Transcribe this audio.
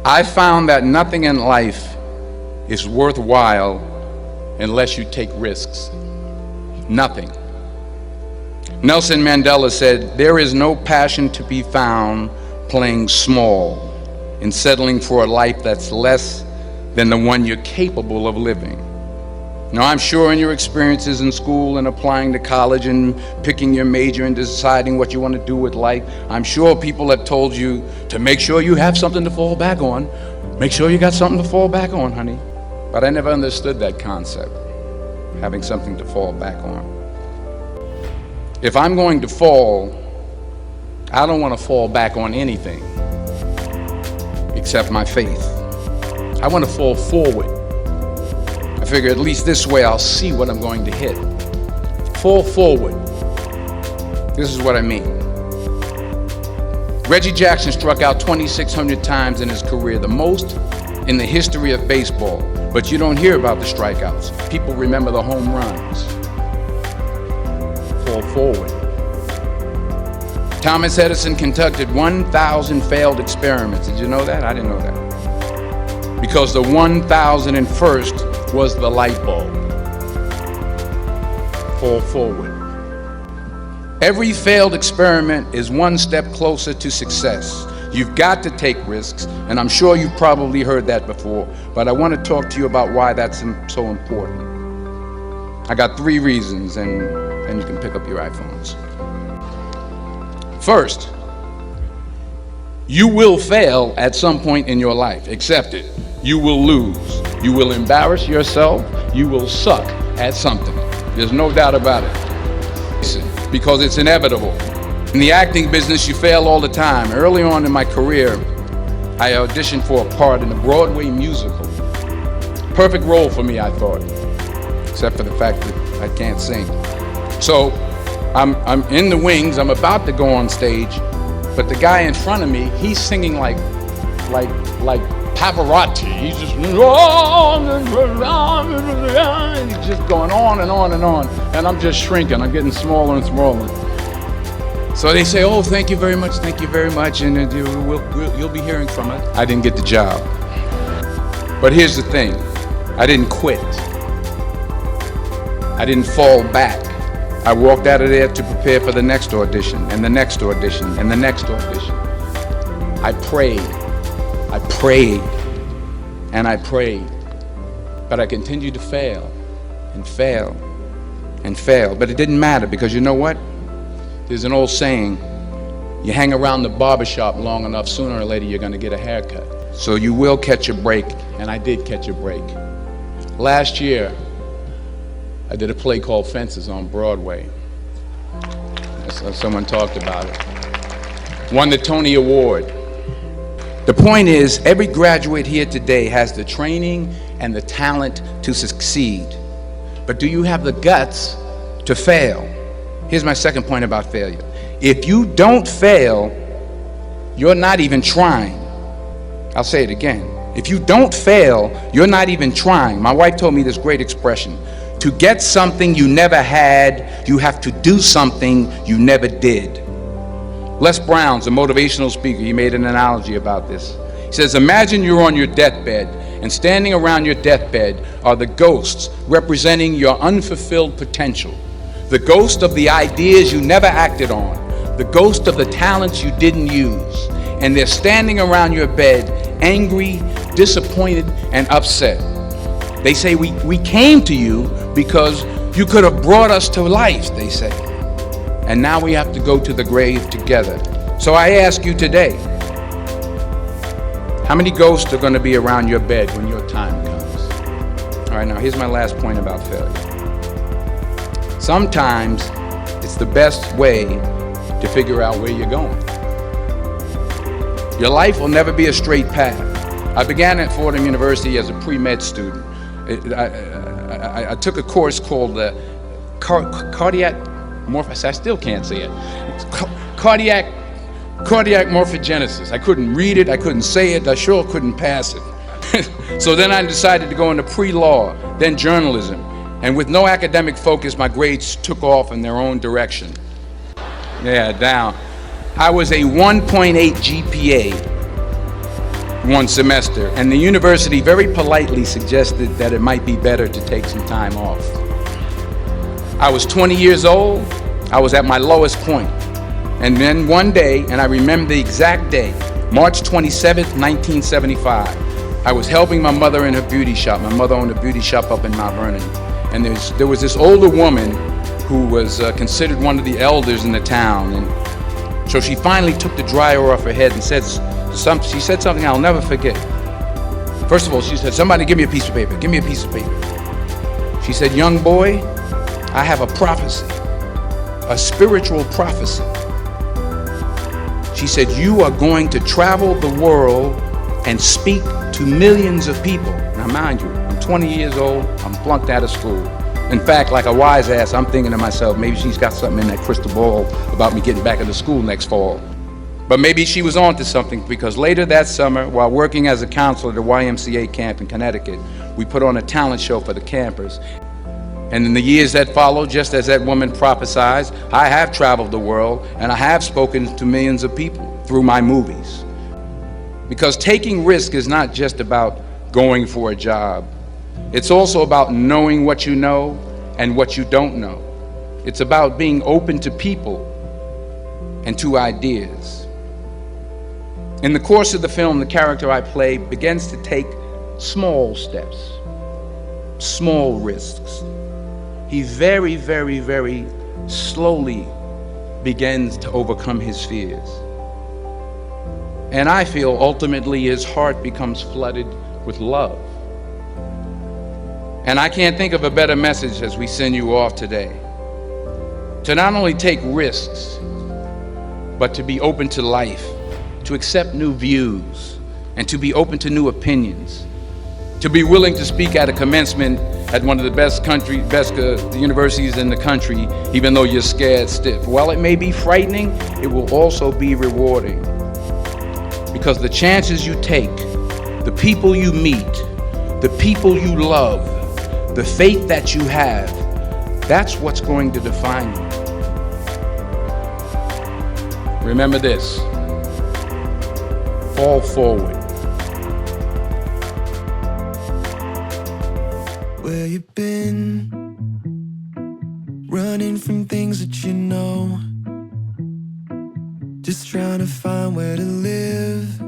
I found that nothing in life is worthwhile unless you take risks. Nothing. Nelson Mandela said, "There is no passion to be found playing small and settling for a life that's less than the one you're capable of living." Now, I'm sure in your experiences in school and applying to college and picking your major and deciding what you want to do with life, I'm sure people have told you to make sure you have something to fall back on. Make sure you got something to fall back on, honey. But I never understood that concept, having something to fall back on. If I'm going to fall, I don't want to fall back on anything except my faith. I want to fall forward. I figure at least this way I'll see what I'm going to hit. Fall forward. This is what I mean. Reggie Jackson struck out 2,600 times in his career, the most in the history of baseball. But you don't hear about the strikeouts. People remember the home runs. Fall forward. Thomas Edison conducted 1,000 failed experiments. Did you know that? I didn't know that. Because the 1,001st was the light bulb. Fall forward. Every failed experiment is one step closer to success. You've got to take risks, and I'm sure you've probably heard that before, but I want to talk to you about why that's so important. I got 3 reasons, and you can pick up your iPhones. First, you will fail at some point in your life. Accept it. You will lose. You will embarrass yourself. You will suck at something. There's no doubt about it. Because it's inevitable. In the acting business, you fail all the time. Early on in my career, I auditioned for a part in a Broadway musical. Perfect role for me, I thought, except for the fact that I can't sing. So I'm in the wings. I'm about to go on stage, but the guy in front of me, he's singing like Pavarotti. He's just going on and on and on, and I'm just shrinking. I'm getting smaller and smaller. So they say, "Oh, thank you very much, and you'll be hearing from us." I didn't get the job. But here's the thing. I didn't quit. I didn't fall back. I walked out of there to prepare for the next audition, and the next audition, and the next audition. I prayed, and I prayed. But I continued to fail, and fail, and fail. But it didn't matter, because you know what? There's an old saying, you hang around the barbershop long enough, sooner or later you're going to get a haircut. So you will catch a break, and I did catch a break. Last year, I did a play called Fences on Broadway. Someone talked about it. Won the Tony Award. The point is, every graduate here today has the training and the talent to succeed. But do you have the guts to fail? Here's my second point about failure. If you don't fail, you're not even trying. I'll say it again. If you don't fail, you're not even trying. My wife told me this great expression. To get something you never had, you have to do something you never did. Les Brown's a motivational speaker. He made an analogy about this. He says, imagine you're on your deathbed, and standing around your deathbed are the ghosts representing your unfulfilled potential. The ghost of the ideas you never acted on. The ghost of the talents you didn't use. And they're standing around your bed, angry, disappointed, and upset. They say, we came to you because you could have brought us to life, they say. And now we have to go to the grave together. So I ask you today, how many ghosts are going to be around your bed when your time comes? All right, now here's my last point about failure. Sometimes it's the best way to figure out where you're going. Your life will never be a straight path. I began at Fordham University as a pre-med student. I took a course called cardiac morphogenesis. I still can't say it. Cardiac morphogenesis. I couldn't read it. I couldn't say it. I sure couldn't pass it. So then I decided to go into pre-law, then journalism. And with no academic focus, my grades took off in their own direction. Yeah, down. I was a 1.8 GPA one semester, and the university very politely suggested that it might be better to take some time off. I was 20 years old. I was at my lowest point. And then one day, and I remember the exact day, March 27th, 1975, I was helping my mother in her beauty shop. My mother owned a beauty shop up in Mount Vernon. And there was this older woman who was considered one of the elders in the town. And so she finally took the dryer off her head and she said something I'll never forget. First of all, she said, "Somebody give me a piece of paper. Give me a piece of paper." She said, "Young boy, I have a prophecy, a spiritual prophecy." She said, "You are going to travel the world and speak to millions of people." Now, mind you, I'm 20 years old. I'm flunked out of school. In fact, like a wise ass, I'm thinking to myself, maybe she's got something in that crystal ball about me getting back into school next fall. But maybe she was on to something, because later that summer, while working as a counselor at the YMCA camp in Connecticut, we put on a talent show for the campers. And in the years that followed, just as that woman prophesied, I have traveled the world and I have spoken to millions of people through my movies. Because taking risk is not just about going for a job. It's also about knowing what you know and what you don't know. It's about being open to people and to ideas. In the course of the film, the character I play begins to take small steps, small risks. He very, very, very slowly begins to overcome his fears. And I feel ultimately his heart becomes flooded with love. And I can't think of a better message as we send you off today. To not only take risks, but to be open to life, to accept new views, and to be open to new opinions, to be willing to speak at a commencement at one of the best universities in the country, even though you're scared stiff. While it may be frightening, it will also be rewarding. Because the chances you take, the people you meet, the people you love, the faith that you have, that's what's going to define you. Remember this: fall forward. Where you been? Running from things that you know, just trying to find where to live.